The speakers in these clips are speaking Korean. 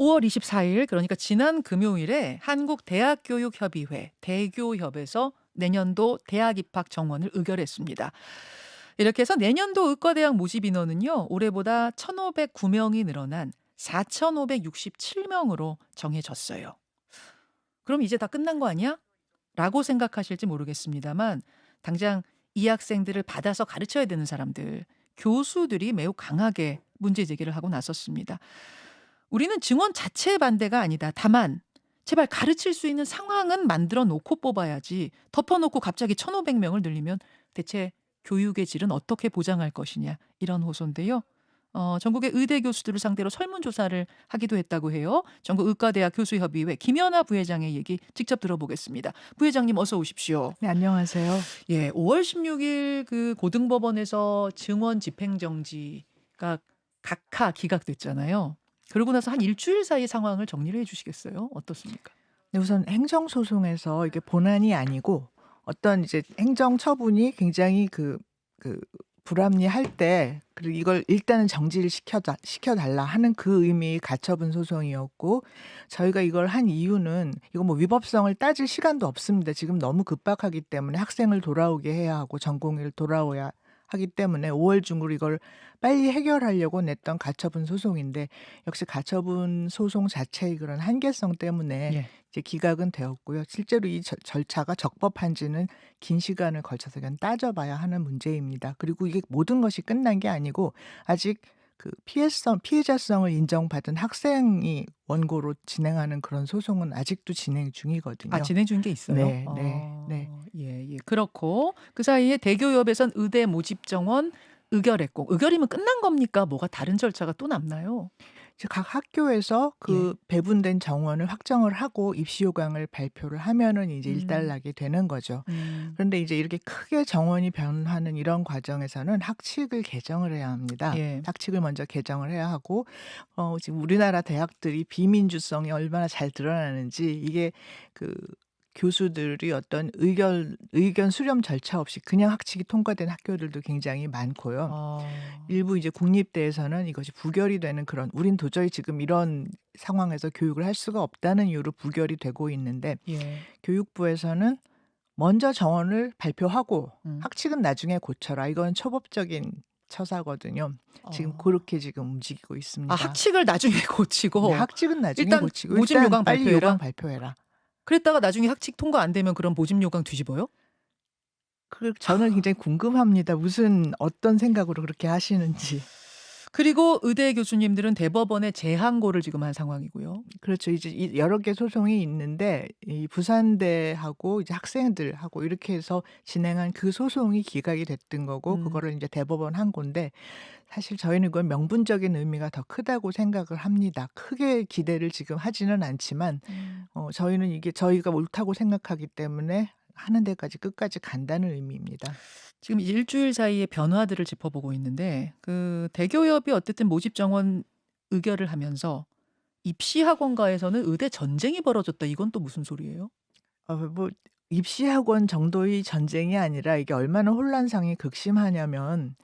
5월 24일 그러니까 지난 금요일에 한국대학교육협의회 대교협에서 내년도 대학 입학 정원을 의결했습니다. 이렇게 해서 내년도 의과대학 모집 인원은요. 올해보다 1,509명이 늘어난 4,567명으로 정해졌어요. 그럼 이제 다 끝난 거 아니야? 라고 생각하실지 모르겠습니다만 당장 이 학생들을 받아서 가르쳐야 되는 사람들, 교수들이 매우 강하게 문제 제기를 하고 나섰습니다. 우리는 증원 자체의 반대가 아니다. 다만 제발 가르칠 수 있는 상황은 만들어 놓고 뽑아야지 덮어놓고 갑자기 1,500명을 늘리면 대체 교육의 질은 어떻게 보장할 것이냐 이런 호소인데요. 전국의 의대 교수들을 상대로 설문조사를 하기도 했다고 해요. 전국의과대학 교수협의회 김연아 부회장의 얘기 직접 들어보겠습니다. 부회장님 어서 오십시오. 네, 안녕하세요. 예, 5월 16일 그 고등법원에서 증원 집행정지가 각하 기각됐잖아요. 그러고 나서 한 일주일 사이 상황을 정리를 해주시겠어요? 어떻습니까? 네, 우선 행정소송에서 이게 본안이 아니고 어떤 이제 행정처분이 굉장히 불합리할 때 그리고 이걸 일단은 정지를 시켜달라 하는 그 의미의 가처분 소송이었고 저희가 이걸 한 이유는 이거 뭐 위법성을 따질 시간도 없습니다. 지금 너무 급박하기 때문에 학생을 돌아오게 해야 하고 전공의를 돌아오야 하기 때문에 5월 중으로 이걸 빨리 해결하려고 냈던 가처분 소송인데 역시 가처분 소송 자체의 그런 한계성 때문에 예. 이제 기각은 되었고요. 실제로 이 절차가 적법한지는 긴 시간을 걸쳐서 그냥 따져봐야 하는 문제입니다. 그리고 이게 모든 것이 끝난 게 아니고 아직 그 피해자성을 인정받은 학생이 원고로 진행하는 그런 소송은 아직도 진행 중이거든요. 진행 중인 게 있어요? 네, 네, 네. 예, 예. 그렇고 그 사이에 대교협에선 의대 모집 정원 의결했고 의결이면 끝난 겁니까? 뭐가 다른 절차가 또 남나요? 이제 각 학교에서 그 배분된 정원을 확정을 하고 입시 요강을 발표를 하면은 이제 일단락이 되는 거죠. 그런데 이제 이렇게 크게 정원이 변하는 이런 과정에서는 학칙을 개정을 해야 합니다. 예. 학칙을 먼저 개정을 해야 하고 지금 우리나라 대학들이 비민주성이 얼마나 잘 드러나는지 이게 그 교수들이 어떤 의견 수렴 절차 없이 그냥 학칙이 통과된 학교들도 굉장히 많고요. 일부 이제 국립대에서는 이것이 부결이 되는 그런 우린 도저히 지금 이런 상황에서 교육을 할 수가 없다는 이유로 부결이 되고 있는데 예. 교육부에서는 먼저 정원을 발표하고 음. 학칙은 나중에 고쳐라. 이건 초법적인 처사거든요. 지금 그렇게 지금 움직이고 있습니다. 학칙을 나중에 고치고 네, 학칙은 나중에 일단 고치고 모집 일단 요강 빨리 발표해라? 요강 발표해라. 그랬다가 나중에 학칙 통과 안 되면 그럼 모집 요강 뒤집어요? 저는 굉장히 궁금합니다. 어떤 생각으로 그렇게 하시는지. 그리고 의대 교수님들은 대법원에 재항고를 지금 한 상황이고요. 그렇죠. 이제 여러 개 소송이 있는데 이 부산대하고 이제 학생들하고 이렇게 해서 진행한 그 소송이 기각이 됐던 거고 그거를 이제 대법원 한 건데 사실 저희는 그건 명분적인 의미가 더 크다고 생각을 합니다. 크게 기대를 지금 하지는 않지만 저희는 이게 저희가 옳다고 생각하기 때문에 하는 데까지 끝까지 간다는 의미입니다. 지금 일주일 사이의 변화들을 짚어보고 있는데 그 대교협이 어쨌든 모집 정원 의결을 하면서 입시 학원가에서는 의대 전쟁이 벌어졌다. 이건 또 무슨 소리예요? 뭐 입시학원 정도의 전쟁이 아니라 이게 얼마나 혼란상이 극심하냐면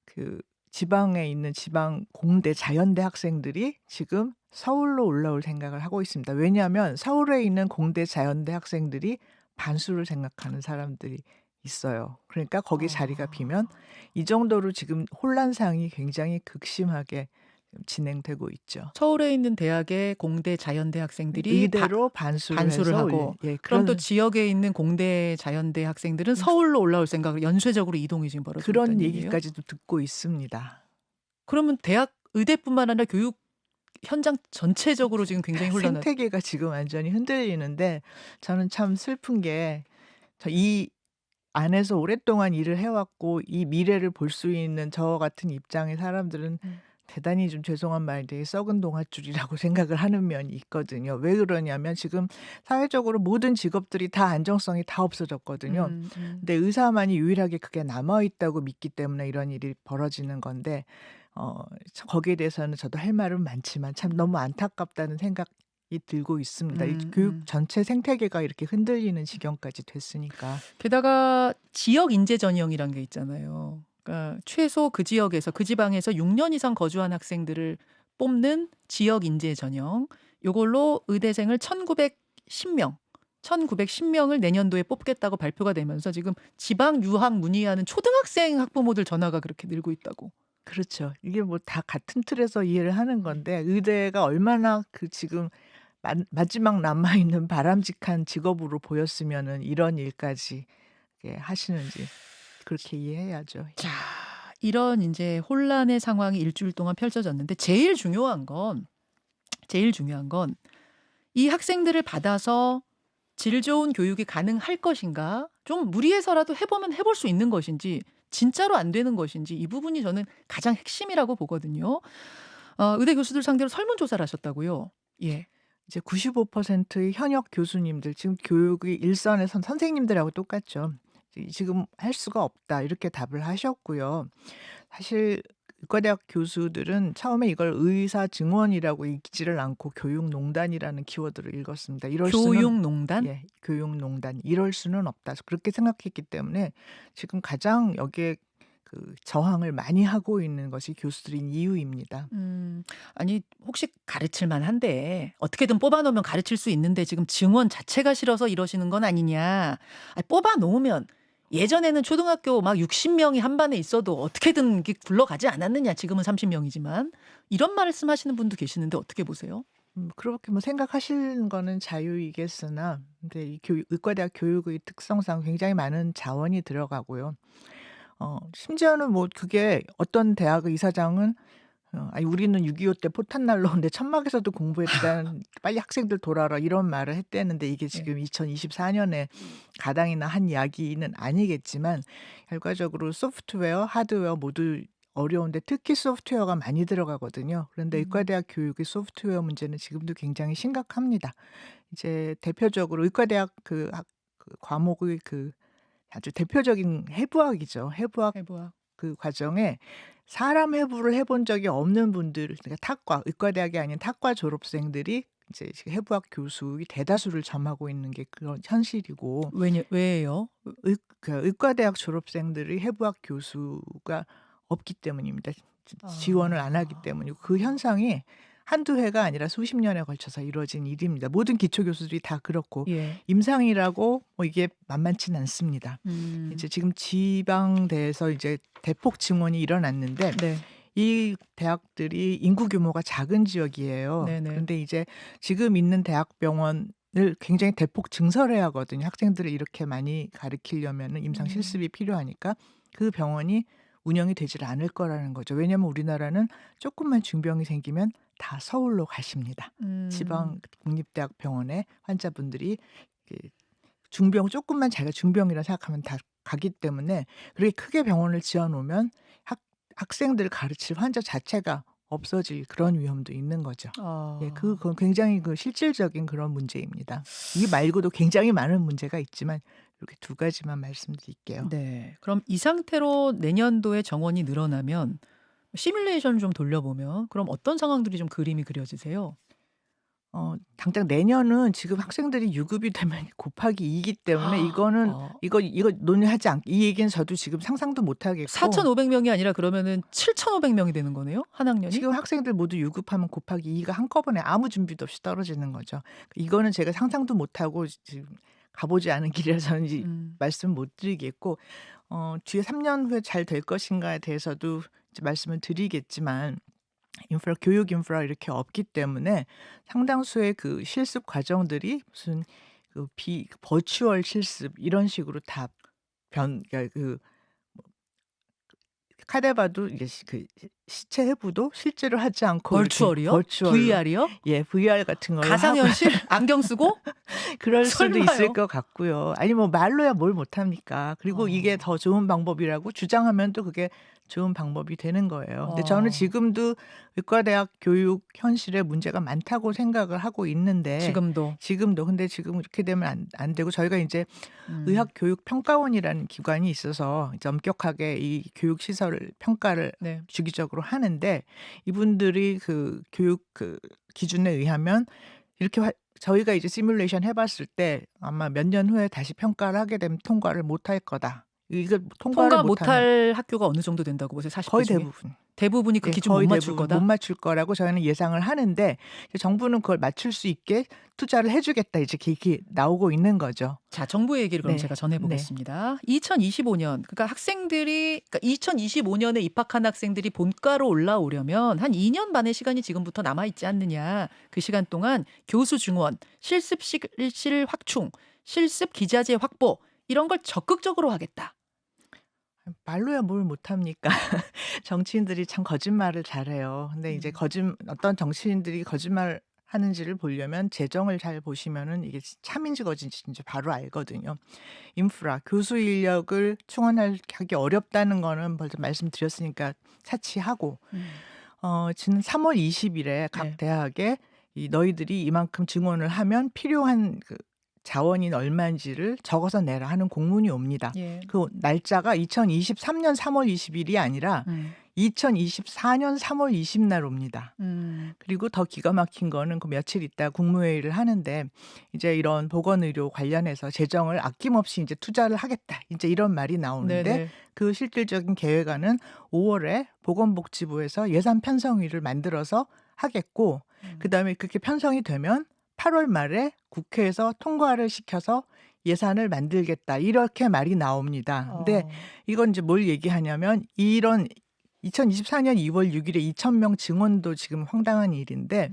그 지방에 있는 지방 공대 자연대 학생들이 지금 서울로 올라올 생각을 하고 있습니다. 왜냐하면 서울에 있는 공대 자연대 학생들이 반수를 생각하는 사람들이 있어요. 그러니까 거기 자리가 비면 이 정도로 지금 혼란상이 굉장히 극심하게 진행되고 있죠. 서울에 있는 대학의 공대 자연대 학생들이 의대로 반수를 반수를 해서 하고 예, 그럼 또 그런 지역에 있는 공대 자연대 학생들은 서울로 올라올 생각을 연쇄적으로 이동이 지금 벌어지고 그런 있다는 얘기예요? 얘기까지도 듣고 있습니다. 그러면 대학 의대뿐만 아니라 교육 현장 전체적으로 지금 굉장히 혼란한 생태계가 지금 완전히 흔들리는데 저는 참 슬픈 게 이 안에서 오랫동안 일을 해왔고 이 미래를 볼 수 있는 저 같은 입장의 사람들은 대단히 좀 죄송한 말인데 썩은 동아줄이라고 생각을 하는 면이 있거든요. 왜 그러냐면 지금 사회적으로 모든 직업들이 다 안정성이 다 없어졌거든요. 근데 의사만이 유일하게 그게 남아있다고 믿기 때문에 이런 일이 벌어지는 건데 거기에 대해서는 저도 할 말은 많지만 참 너무 안타깝다는 생각이 들고 있습니다. 이 교육 전체 생태계가 이렇게 흔들리는 지경까지 됐으니까. 게다가 지역 인재 전형이란 게 있잖아요. 그러니까 최소 그 지역에서 그 지방에서 6년 이상 거주한 학생들을 뽑는 지역 인재 전형. 요걸로 의대생을 1910명을 내년도에 뽑겠다고 발표가 되면서 지금 지방 유학 문의하는 초등학생 학부모들 전화가 그렇게 늘고 있다고. 그렇죠. 이게 뭐 다 같은 틀에서 이해를 하는 건데 의대가 얼마나 그 지금 마지막 남아 있는 바람직한 직업으로 보였으면은 이런 일까지 하시는지 그렇게 이해해야죠. 자, 이런 인제 혼란의 상황이 일주일 동안 펼쳐졌는데 제일 중요한 건 이 학생들을 받아서 질 좋은 교육이 가능할 것인가? 좀 무리해서라도 해 보면 해볼 수 있는 것인지 진짜로 안 되는 것인지 이 부분이 저는 가장 핵심이라고 보거든요. 의대 교수들 상대로 설문조사를 하셨다고요? 예. 이제 95%의 현역 교수님들 지금 교육의 일선에선 선생님들하고 똑같죠. "지금 할 수가 없다." 이렇게 답을 하셨고요. 사실 의과대학 교수들은 처음에 이걸 의사 증원이라고 읽지를 않고 교육농단이라는 키워드를 읽었습니다. 이럴 수는 교육농단? 교육농단. 이럴 수는 없다. 그렇게 생각했기 때문에 지금 가장 여기에 그 저항을 많이 하고 있는 것이 교수들인 이유입니다. 아니 혹시 가르칠 만한데 어떻게든 뽑아 놓으면 가르칠 수 있는데 지금 증원 자체가 싫어서 이러시는 건 아니냐. 뽑아 놓으면 예전에는 초등학교 막 60명이 한 반에 있어도 어떻게든 이렇게 굴러가지 않았느냐. 지금은 30명이지만. 이런 말씀하시는 분도 계시는데 어떻게 보세요? 그렇게 뭐 생각하시는 거는 자유이겠으나 근데 이 의과대학 교육의 특성상 굉장히 많은 자원이 들어가고요. 심지어는 뭐 그게 어떤 대학의 이사장은 "아니 우리는 6.25 때 포탄 날라오는데 천막에서도 공부했다. 빨리 학생들 돌아라." 이런 말을 했대는데 이게 네. 지금 2024년에 가당이나 한 이야기는 아니겠지만 결과적으로 소프트웨어, 하드웨어 모두 어려운데 특히 소프트웨어가 많이 들어가거든요. 그런데 의과대학 교육의 소프트웨어 문제는 지금도 굉장히 심각합니다. 이제 대표적으로 의과대학 그 과목의 그 아주 대표적인 해부학이죠. 해부학 해부학. 그 과정에 사람 해부를 해본 적이 없는 분들 그러니까 의과대학이 아닌 타과 졸업생들이 이제 지금 해부학 교수의 대다수를 점하고 있는 게 그런 현실이고 왜요? 의과대학 졸업생들이 해부학 교수가 없기 때문입니다. 지원을 안 하기 때문이고 그 현상이 한두 해가 아니라 수십 년에 걸쳐서 이루어진 일입니다. 모든 기초 교수들이 다 그렇고 예. 임상이라고 뭐 이게 만만치는 않습니다. 이제 지금 지방대에서 이제 대폭 증원이 일어났는데 네. 이 대학들이 인구 규모가 작은 지역이에요. 네네. 그런데 이제 지금 있는 대학병원을 굉장히 대폭 증설해야 하거든요. 학생들을 이렇게 많이 가르치려면은 임상 실습이 필요하니까 그 병원이 운영이 되질 않을 거라는 거죠. 왜냐하면 우리나라는 조금만 중병이 생기면 다 서울로 가십니다. 지방 국립대학 병원에 환자분들이 중병 조금만 자기가 중병이라 생각하면 다 가기 때문에 그렇게 크게 병원을 지어 놓으면 학생들을 가르칠 환자 자체가 없어질 그런 위험도 있는 거죠. 그건 굉장히 실질적인 그런 문제입니다. 이 말고도 굉장히 많은 문제가 있지만 이렇게 두 가지만 말씀드릴게요. 네. 그럼 이 상태로 내년도에 정원이 늘어나면 시뮬레이션 좀 돌려보면 그럼 어떤 상황들이 좀 그림이 그려지세요? 당장 내년은 지금 학생들이 유급이 되면 곱하기 2이기 때문에 이거는 어. 이거 논의하지 않 이 얘기는 저도 지금 상상도 못 하겠고 4,500명이 아니라 그러면은 7,500명이 되는 거네요? 한 학년이? 지금 학생들 모두 유급하면 곱하기 2가 한꺼번에 아무 준비도 없이 떨어지는 거죠. 이거는 제가 상상도 못 하고 지금 가 보지 않은 길이라서 이 말씀 못 드리겠고 뒤에 3년 후에 잘 될 것인가에 대해서도 이제 말씀을 드리겠지만 교육 인프라 이렇게 없기 때문에 상당수의 그 실습 과정들이 무슨 버추얼 실습 이런 식으로 다 그러니까 카데바도 이제 시체 해부도 실제로 하지 않고 이렇게 벌추얼이요? 버추얼로 VR이요? VR 같은 걸로 하고 가상현실? 안경 쓰고? 그럴 수도 있을 설마요? 것 같고요. 아니 뭐 말로야 뭘 못합니까. 그리고 이게 더 좋은 방법이라고 주장하면 또 그게 좋은 방법이 되는 거예요. 근데 저는 지금도 의과대학 교육 현실에 문제가 많다고 생각을 하고 있는데 지금도. 근데 지금 이렇게 되면 안 되고 저희가 이제 의학교육평가원이라는 기관이 있어서 이제 엄격하게 이 교육 시설을 평가를 네. 주기적으로 하는데 이분들이 그 교육 기준에 의하면 이렇게 저희가 이제 시뮬레이션 해봤을 때 아마 몇 년 후에 다시 평가를 하게 되면 통과를 못할 거다. 이거 통과를 통과 못하면 못할 학교가 어느 정도 된다고 보세요? 40대 거의 중에? 대부분. 대부분이 그 예, 기준 못 거의 맞출 대부분 거다. 못 맞출 거라고 저희는 예상을 하는데 이제 정부는 그걸 맞출 수 있게 투자를 해주겠다 이제 이렇게 나오고 있는 거죠. 자, 정부의 얘기를 그럼 제가 네, 네, 전해보겠습니다. 2025년, 그러니까 2025년에 입학한 학생들이 본과로 올라오려면 한 2년 반의 시간이 지금부터 남아있지 않느냐. 그 시간 동안 교수 증원, 실습실 확충, 실습 기자재 확보, 이런 걸 적극적으로 하겠다. 말로야 뭘 못합니까? 정치인들이 참 거짓말을 잘해요. 근데 이제 어떤 정치인들이 거짓말 하는지를 보려면 재정을 잘 보시면은 이게 참인지 거짓인지 이제 바로 알거든요. 인프라, 교수 인력을 충원하기 어렵다는 거는 벌써 말씀드렸으니까 차치하고, 음. 지난 3월 20일에 각 네. 대학에 너희들이 이만큼 증원을 하면 필요한 그 자원이 얼마인지를 적어서 내라 하는 공문이 옵니다. 예. 그 날짜가 2023년 3월 20일이 아니라 음. 2024년 3월 20날 옵니다. 그리고 더 기가 막힌 거는 그 며칠 있다 국무회의를 하는데 이제 이런 보건의료 관련해서 재정을 아낌없이 이제 투자를 하겠다. 이제 이런 말이 나오는데 네네. 그 실질적인 계획안은 5월에 보건복지부에서 예산 편성위를 만들어서 하겠고 그다음에 그렇게 편성이 되면 8월 말에 국회에서 통과를 시켜서 예산을 만들겠다. 이렇게 말이 나옵니다. 근데 이건 이제 뭘 얘기하냐면 이런 2024년 2월 6일에 2,000명 증원도 지금 황당한 일인데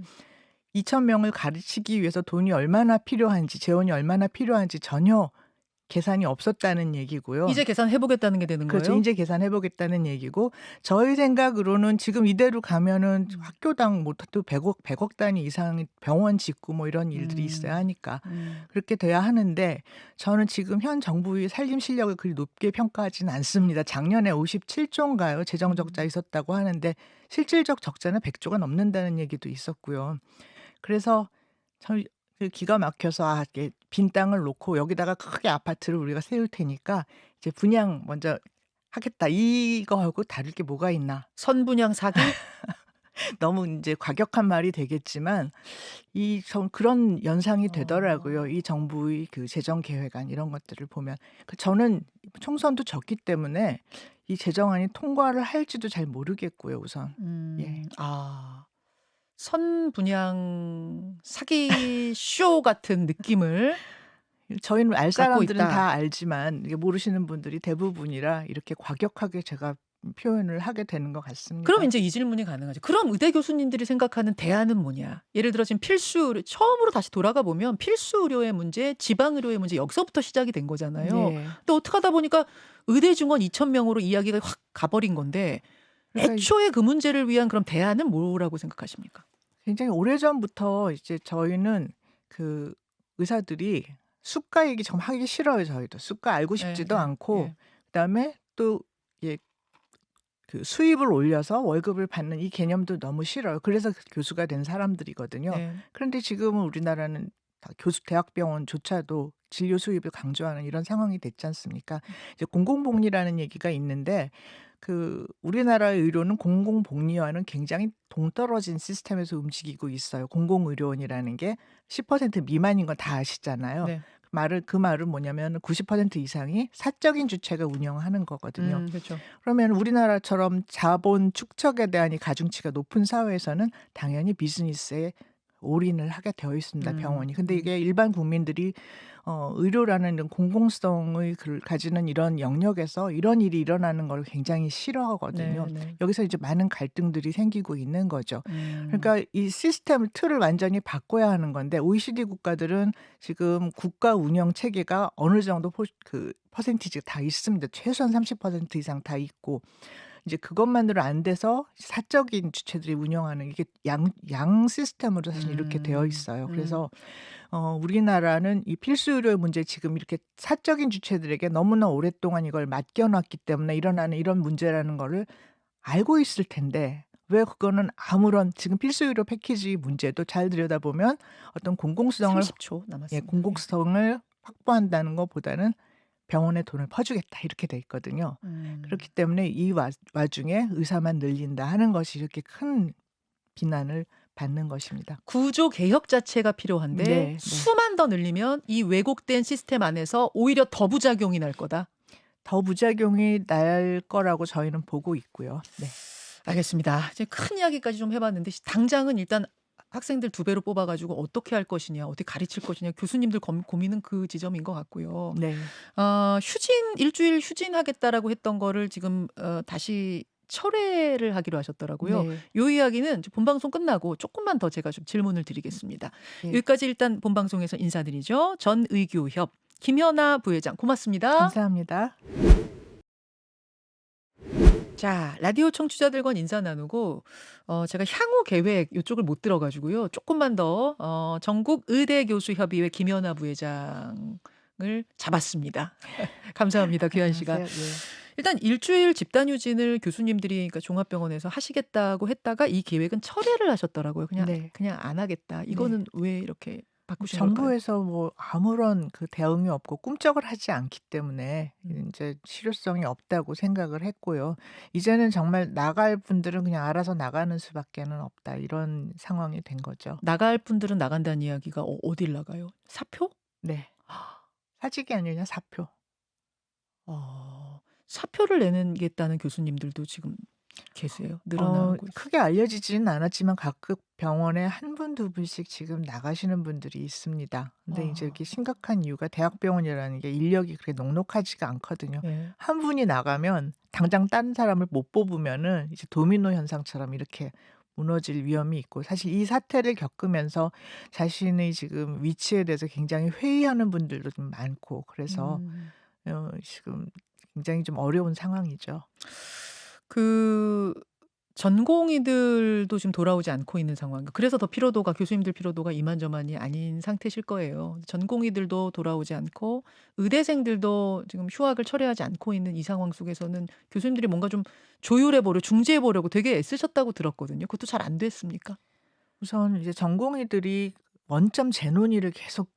2,000명을 가르치기 위해서 돈이 얼마나 필요한지 재원이 얼마나 필요한지 전혀 계산이 없었다는 얘기고요. 이제 계산해보겠다는 게 되는 그렇죠. 거예요? 이제 계산해보겠다는 얘기고 저희 생각으로는 지금 이대로 가면은 학교당 못해도 100억 단위 이상 병원 짓고 뭐 이런 일들이 있어야 하니까 그렇게 돼야 하는데 저는 지금 현 정부의 살림 실력을 그리 높게 평가하지는 않습니다. 작년에 57조인가요? 재정 적자 있었다고 하는데 실질적 적자는 100조가 넘는다는 얘기도 있었고요. 그래서 참 기가 막혀서 이렇게 빈 땅을 놓고 여기다가 크게 아파트를 우리가 세울 테니까 이제 분양 먼저 하겠다. 이거하고 다를 게 뭐가 있나. 선분양 사기? 너무 이제 과격한 말이 되겠지만 그런 연상이 되더라고요. 이 정부의 그 재정 계획안 이런 것들을 보면. 저는 총선도 졌기 때문에 이 재정안이 통과를 할지도 잘 모르겠고요, 우선. 예. 선분양 사기 쇼 같은 느낌을 저희는 알 갖고 사람들은 있다. 다 알지만 이게 모르시는 분들이 대부분이라 이렇게 과격하게 제가 표현을 하게 되는 것 같습니다. 그럼 이제 이 질문이 가능하죠. 그럼 의대 교수님들이 생각하는 대안은 뭐냐? 예를 들어 지금 필수 의료, 처음으로 다시 돌아가 보면 필수 의료의 문제, 지방 의료의 문제 여기서부터 시작이 된 거잖아요. 네. 근데 어떻게 하다 보니까 의대 증원 2,000명으로 이야기가 확 가버린 건데 그러니까 애초에 그 문제를 위한 그럼 대안은 뭐라고 생각하십니까? 굉장히 오래전부터 이제 저희는 그 의사들이 수가 얘기 좀 하기 싫어요. 저희도 수가 알고 싶지도 않고 그다음에 또 예, 그 수입을 올려서 월급을 받는 이 개념도 너무 싫어요. 그래서 교수가 된 사람들이거든요. 그런데 지금은 우리나라는 다 대학병원조차도 진료 수입을 강조하는 이런 상황이 됐지 않습니까? 이제 공공복리라는 얘기가 있는데 우리나라의 의료는 공공복리와는 굉장히 동떨어진 시스템에서 움직이고 있어요. 공공의료원이라는 게 10% 미만인 건 다 아시잖아요. 네. 그 말은 뭐냐면 90% 이상이 사적인 주체가 운영하는 거거든요. 그렇죠. 그러면 우리나라처럼 자본 축적에 대한 이 가중치가 높은 사회에서는 당연히 비즈니스에 올인을 하게 되어 있습니다. 병원이. 근데 이게 일반 국민들이 의료라는 이런 공공성을 가지는 이런 영역에서 이런 일이 일어나는 걸 굉장히 싫어하거든요. 여기서 이제 많은 갈등들이 생기고 있는 거죠. 그러니까 이 시스템 틀을 완전히 바꿔야 하는 건데 OECD 국가들은 지금 국가 운영 체계가 어느 정도 퍼센티지가 다 있습니다. 최소한 30% 이상 다 있고 이제 그것만으로 안 돼서 사적인 주체들이 운영하는 이게 양 시스템으로 사실 이렇게 되어 있어요. 그래서 우리나라는 이 필수 의료의 문제 지금 이렇게 사적인 주체들에게 너무나 오랫동안 이걸 맡겨놨기 때문에 일어나는 이런 문제라는 거를 알고 있을 텐데 왜 그거는 아무런 지금 필수 의료 패키지 문제도 잘 들여다보면 어떤 공공성을 30초 남았습니다. 공공성을 확보한다는 것보다는 병원에 돈을 퍼주겠다 이렇게 돼 있거든요. 그렇기 때문에 이 와중에 의사만 늘린다 하는 것이 이렇게 큰 비난을 받는 것입니다. 구조 개혁 자체가 필요한데 네. 수만 더 늘리면 이 왜곡된 시스템 안에서 오히려 더 부작용이 날 거다. 더 부작용이 날 거라고 저희는 보고 있고요. 네. 알겠습니다. 이제 큰 이야기까지 좀 해 봤는데 당장은 일단 학생들 두 배로 뽑아 가지고 어떻게 할 것이냐, 어떻게 가르칠 것이냐 교수님들 고민은 그 지점인 것 같고요. 네. 일주일 휴진하겠다라고 했던 거를 지금 다시 철회를 하기로 하셨더라고요. 네. 요 이야기는 이제 본방송 끝나고 조금만 더 제가 좀 질문을 드리겠습니다. 예. 여기까지 일단 본방송에서 인사드리죠. 전의교협 김현아 부회장 고맙습니다. 감사합니다. 자, 라디오 청취자들과 인사 나누고 제가 향후 계획 요쪽을 못 들어 가지고요. 조금만 더 전국 의대 교수 협의회 김연아 부회장을 잡았습니다. 감사합니다. 귀한 시간. 안녕하세요. 예. 일단 일주일 집단 휴진을 교수님들이 그러니까 종합병원에서 하시겠다고 했다가 이 계획은 철회를 하셨더라고요. 네. 그냥 안 하겠다. 네. 이거는 왜 이렇게 바꾸신 걸까요? 정부에서 뭐 아무런 그 대응이 없고 꿈쩍을 하지 않기 때문에 인제 실효성이 없다고 생각을 했고요. 이제는 정말 나갈 분들은 그냥 알아서 나가는 수밖에는 없다. 이런 상황이 된 거죠. 나갈 분들은 나간다는 이야기가 어딜 나가요? 사표? 네. 사직이 아니라 사표. 사표를 내겠다는 교수님들도 지금 계세요. 늘어나고 있어요. 크게 알려지지는 않았지만 각각 병원에 한 분, 두 분씩 지금 나가시는 분들이 있습니다. 근데 이제 이게 심각한 이유가 대학병원이라는 게 인력이 그렇게 넉넉하지가 않거든요. 예. 한 분이 나가면 당장 다른 사람을 못 뽑으면은 이제 도미노 현상처럼 이렇게 무너질 위험이 있고 사실 이 사태를 겪으면서 자신의 지금 위치에 대해서 굉장히 회의하는 분들도 좀 많고 그래서 지금 굉장히 좀 어려운 상황이죠. 그 전공의들도 지금 돌아오지 않고 있는 상황. 그래서 더 피로도가 교수님들 피로도가 이만저만이 아닌 상태실 거예요. 전공의들도 돌아오지 않고 의대생들도 지금 휴학을 철회하지 않고 있는 이 상황 속에서는 교수님들이 뭔가 좀 조율해 보려 중재해 보려고 되게 애쓰셨다고 들었거든요. 그것도 잘 안 됐습니까? 우선 이제 전공의들이 원점 재논의를 계속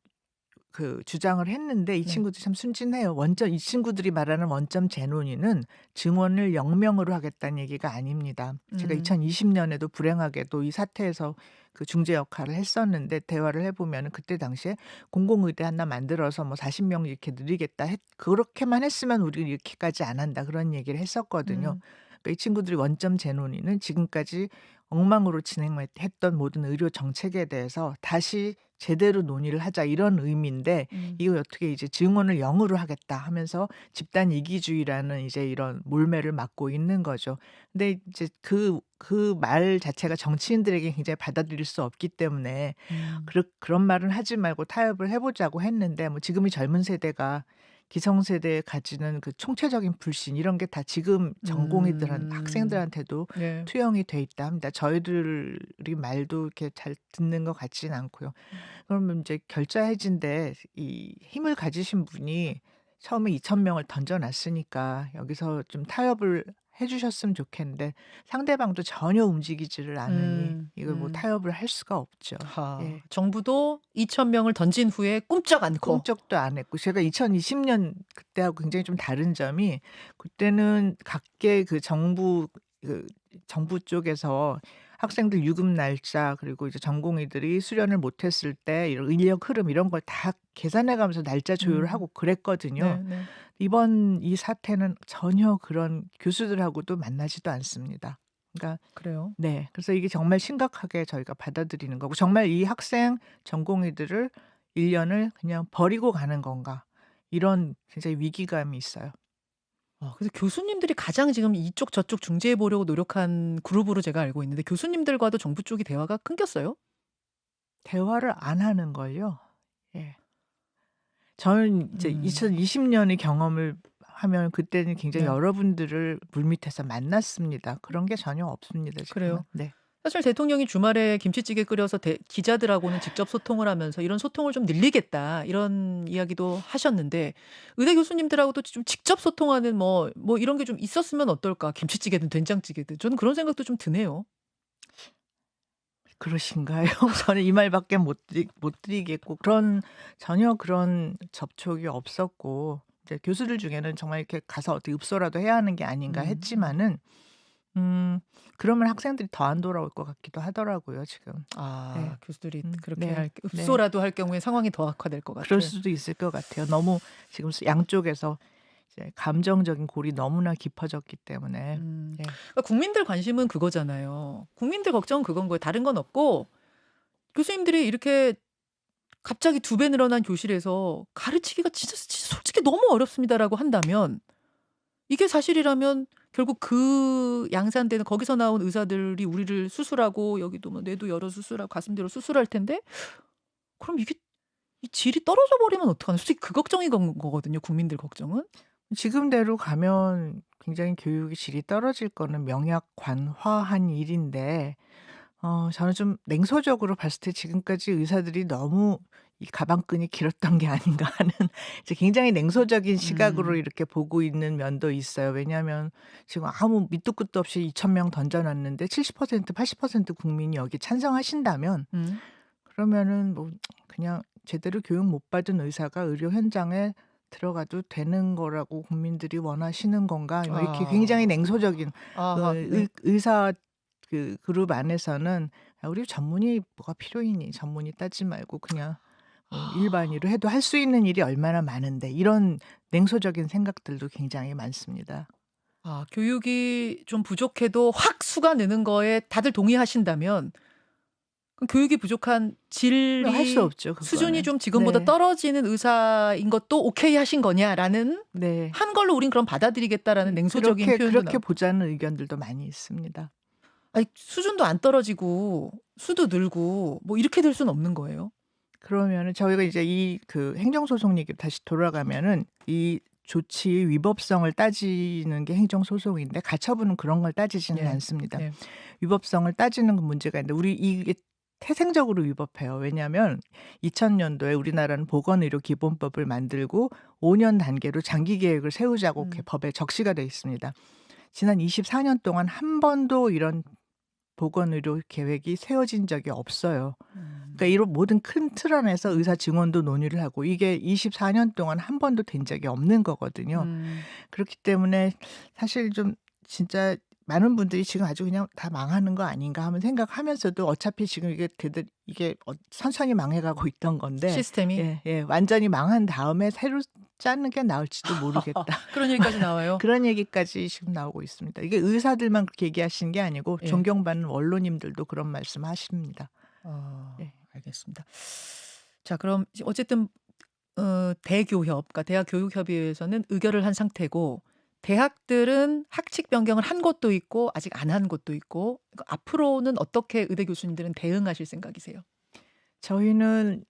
주장을 했는데 이 네. 친구들 참 순진해요. 이 친구들이 말하는 원점 재논의는 증원을 0명으로 하겠다는 얘기가 아닙니다. 제가 2020년에도 불행하게도 이 사태에서 그 중재 역할을 했었는데 대화를 해 보면은 그때 당시에 공공의대 하나 만들어서 뭐 40명 이렇게 늘리겠다 그렇게만 했으면 우리는 이렇게까지 안 한다 그런 얘기를 했었거든요. 그러니까 이 친구들이 원점 재논의는 지금까지 엉망으로 진행했던 모든 의료 정책에 대해서 다시 제대로 논의를 하자 이런 의미인데 이걸 어떻게 이제 증언을 0으로 하겠다 하면서 집단 이기주의라는 이제 이런 몰매를 맞고 있는 거죠. 근데 이제 그 말 자체가 정치인들에게 굉장히 받아들일 수 없기 때문에 그런 말은 하지 말고 타협을 해 보자고 했는데 뭐 지금의 젊은 세대가 기성세대에 가지는 그 총체적인 불신 이런 게 다 지금 학생들한테도 네. 투영이 돼 있다 합니다. 저희들이 말도 이렇게 잘 듣는 것 같지는 않고요. 그러면 이제 결자 해지인데 이 힘을 가지신 분이 처음에 2,000명을 던져 놨으니까 여기서 좀 타협을 해 주셨으면 좋겠는데 상대방도 전혀 움직이지를 않으니 이걸 뭐 타협을 할 수가 없죠. 예. 정부도 2,000명을 던진 후에 꿈쩍 않고 꿈쩍도 안 했고 제가 2020년 그때하고 굉장히 좀 다른 점이 그때는 각계 정부 쪽에서 학생들 유급 날짜 그리고 이제 전공의들이 수련을 못 했을 때 이런 인력 흐름 이런 걸 다 계산해 가면서 날짜 조율을 하고 그랬거든요. 네. 이번 이 사태는 전혀 그런 교수들하고도 만나지도 않습니다. 그러니까 그래요. 네. 그래서 이게 정말 심각하게 저희가 받아들이는 거고 정말 이 학생 전공의들을 1 년을 그냥 버리고 가는 건가 이런 굉장히 위기감이 있어요. 그래서 교수님들이 가장 지금 이쪽 저쪽 중재해 보려고 노력한 그룹으로 제가 알고 있는데 교수님들과도 정부 쪽이 대화가 끊겼어요? 대화를 안 하는 걸요. 예. 저는 이제 음. 2020년의 경험을 하면 그때는 굉장히 네. 여러분들을 물밑에서 만났습니다. 그런 게 전혀 없습니다 지금은. 그래요? 네. 사실 대통령이 주말에 김치찌개 끓여서 기자들하고는 직접 소통을 하면서 "이런 소통을 좀 늘리겠다." 이런 이야기도 하셨는데 의대 교수님들하고도 좀 직접 소통하는 뭐 이런 게 좀 있었으면 어떨까? 김치찌개든 된장찌개든. 저는 그런 생각도 좀 드네요. 그러신가요? 저는 이 말밖에 못 드리겠고 전혀 그런 접촉이 없었고 이제 교수들 중에는 정말 이렇게 가서 어떻게 읍소라도 해야 하는 게 아닌가 했지만은 그러면 학생들이 더 안 돌아올 것 같기도 하더라고요 지금. 네. 교수들이 그렇게 네. 네. 읍소라도 할 경우에 상황이 더 악화될 것 같아요. 그럴 수도 있을 것 같아요. 너무 지금 양쪽에서 이제 감정적인 골이 너무나 깊어졌기 때문에 예. 그러니까 국민들 관심은 그거잖아요. 국민들 걱정은 그건 거예요. 다른 건 없고 교수님들이 이렇게 갑자기 2배 늘어난 교실에서 가르치기가 진짜 솔직히 너무 어렵습니다라고 한다면 이게 사실이라면 결국 그 양산되는 거기서 나온 의사들이 우리를 수술하고 여기도 뭐 뇌도 열어 수술하고 가슴대로 수술할 텐데 그럼 이게 이 질이 떨어져 버리면 어떡하나. 솔직히 그 걱정이 거거든요. 국민들 걱정은. 지금대로 가면 굉장히 교육의 질이 떨어질 거는 명약관화한 일인데 저는 좀 냉소적으로 봤을 때 지금까지 의사들이 너무 이 가방끈이 길었던 게 아닌가 하는 이제 굉장히 냉소적인 시각으로 이렇게 보고 있는 면도 있어요. 왜냐하면 지금 아무 밑도 끝도 없이 2,000명 던져 놨는데 70% 80% 국민이 여기 찬성하신다면 음. 그러면은 뭐 그냥 제대로 교육 못 받은 의사가 의료 현장에 들어가도 되는 거라고 국민들이 원하시는 건가? 뭐 이렇게 굉장히 냉소적인 아하. 네. 의사 그 그룹 안에서는 '아 우리 전문의 뭐가 필요이니? 전문의 따지 말고 그냥 일반의로 해도 할 수 있는 일이 얼마나 많은데.' 이런 냉소적인 생각들도 굉장히 많습니다. 교육이 좀 부족해도 확 수가 느는 거에 다들 동의하신다면 그럼 교육이 부족한 할 수 질이 없죠 수준이 그거는. 좀 지금보다 네. 떨어지는 의사인 것도 오케이 하신 거냐라는 네. 한 걸로 우린 그럼 받아들이겠다라는 냉소적인 표현도 그렇게 나오고. 보자는 의견들도 많이 있습니다. 아니 수준도 안 떨어지고 수도 늘고 뭐 이렇게 될 수는 없는 거예요. 그러면은 저희가 이제 이 그 행정소송 얘기로 다시 돌아가면은 이 조치의 위법성을 따지는 게 행정소송인데 가처분은 그런 걸 따지지는 네. 않습니다. 네. 위법성을 따지는 건 문제가 있는데 우리 이게 태생적으로 위법해요. 왜냐하면 2000년도에 우리나라는 보건의료 기본법을 만들고 5년 단계로 장기 계획을 세우자고 이렇게 법에 적시가 돼 있습니다. 지난 24년 동안 한 번도 이런 보건의료 계획이 세워진 적이 없어요. 그러니까 이런 모든 큰 틀 안에서 의사 증원도 논의를 하고 이게 24년 동안 한 번도 된 적이 없는 거거든요. 그렇기 때문에 사실 좀 진짜 많은 분들이 지금 아주 그냥 '다 망하는 거 아닌가.' 하면 생각하면서도 어차피 지금 이게 천천히 망해 가고 있던 건데 시스템이. 완전히 망한 다음에 새로 짜는 게 나을지도 모르겠다. 그런 얘기까지 나와요. 그런 얘기까지 지금 나오고 있습니다. 이게 의사들만 그렇게 얘기하시는 게 아니고 예. 존경받는 원로님들도 그런 말씀하십니다. 예. 알겠습니다. 자 그럼 이제 어쨌든 대교협 그러니까 대학교육협의회에서는 의결을 한 상태고 대학들은 학칙 변경을 한 곳도 있고 아직 안 한 곳도 있고 그러니까 앞으로는 어떻게 의대 교수님들은 대응하실 생각이세요? 저희는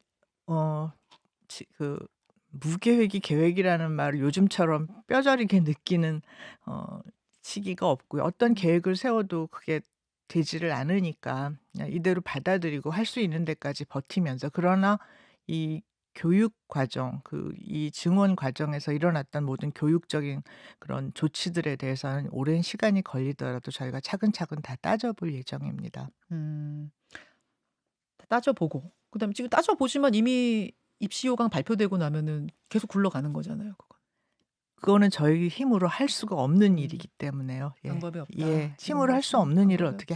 그 무계획이 계획이라는 말을 요즘처럼 뼈저리게 느끼는 시기가 없고요. 어떤 계획을 세워도 그게 되지를 않으니까 그냥 이대로 받아들이고 할 수 있는 데까지 버티면서 그러나 이 교육 과정 이 증원 과정에서 일어났던 모든 교육적인 그런 조치들에 대해서는 오랜 시간이 걸리더라도 저희가 차근차근 다 따져볼 예정입니다. 다 따져보고 그다음에 지금 따져보지만 이미 입시 요강 발표되고 나면은 계속 굴러가는 거잖아요 그건. 그거는 저희 힘으로 할 수가 없는 일이기 때문에요. 예. 방법이 없다. 예. 힘으로 지금으로서는 할 수 없는 일을 방법이 어떻게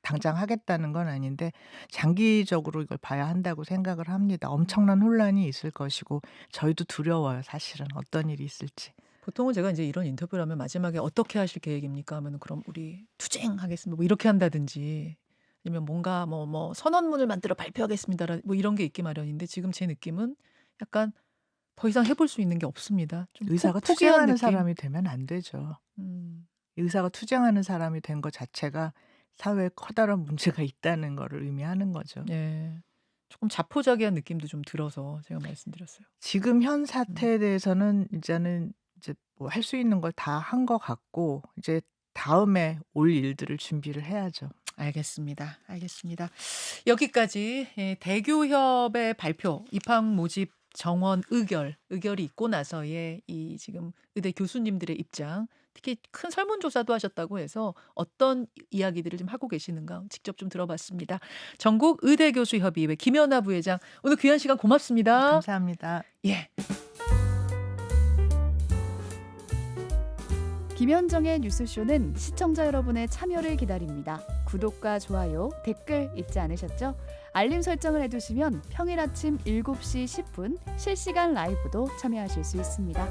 당장 하겠다는 건 아닌데 장기적으로 이걸 봐야 한다고 생각을 합니다. 엄청난 혼란이 있을 것이고 저희도 두려워요 사실은 어떤 일이 있을지. 보통은 제가 이제 이런 인터뷰를 하면 마지막에 "어떻게 하실 계획입니까?" 하면은 "그럼 우리 투쟁하겠습니다." 뭐 이렇게 한다든지 아니면 뭔가 뭐 "선언문을 만들어 발표하겠습니다." 뭐 이런 게 있기 마련인데 지금 제 느낌은 약간 더 이상 해볼 수 있는 게 없습니다. 좀 의사가 포기한 투쟁하는 느낌. 사람이 되면 안 되죠. 음. 의사가 투쟁하는 사람이 된 것 자체가 사회에 커다란 문제가 있다는 거를 의미하는 거죠. 예. 조금 자포자기한 느낌도 좀 들어서 제가 말씀드렸어요. 지금 현 사태에 대해서는 이제는 이제 뭐 할 수 있는 걸 다 한 것 같고 이제 다음에 올 일들을 준비를 해야죠. 알겠습니다. 알겠습니다. 여기까지 대교협의 발표, 입학 모집 정원 의결이 있고 나서의 이 지금 의대 교수님들의 입장, 특히 큰 설문조사도 하셨다고 해서 어떤 이야기들을 좀 하고 계시는가 직접 좀 들어봤습니다. 전국 의대교수협의회 김연아 부회장, 오늘 귀한 시간 고맙습니다. 감사합니다. 예. 김현정의 뉴스쇼는 시청자 여러분의 참여를 기다립니다. 구독과 좋아요, 댓글 잊지 않으셨죠? 알림 설정을 해두시면 평일 아침 7시 10분 실시간 라이브도 참여하실 수 있습니다.